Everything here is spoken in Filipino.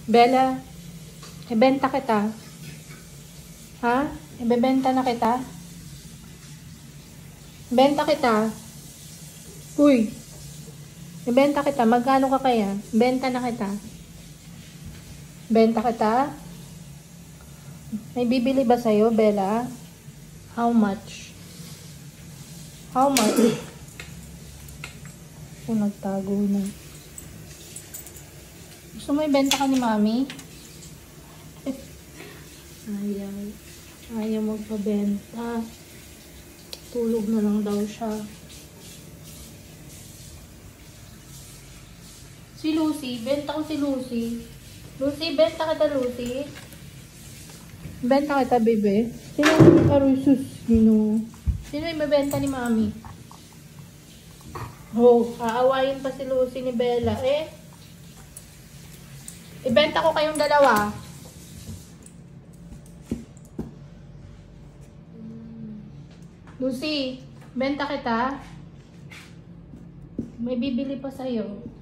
Bella, ibenta kita. Ha? Ibebenta na kita? Benta kita. Uy. Ibenta kita. Magkano ka kaya? Benta na kita. Benta kita? May bibili ba sa'yo, Bella? How much? How much? Kung nagtago na. Gusto mo ibenta ka ni Mami? Ayaw. Ayaw magpabenta. Tulog na lang daw siya. Si Lucy. Benta ko si Lucy. Lucy, benta kita, Lucy. Benta kita, bebe. Sino yung arusus? Sino yung mabenta ni Mami? Oh, aawayin pa si Lucy ni Bella. Ibenta ko kayong dalawa. Lucy, benta kita. May bibili pa sa'yo.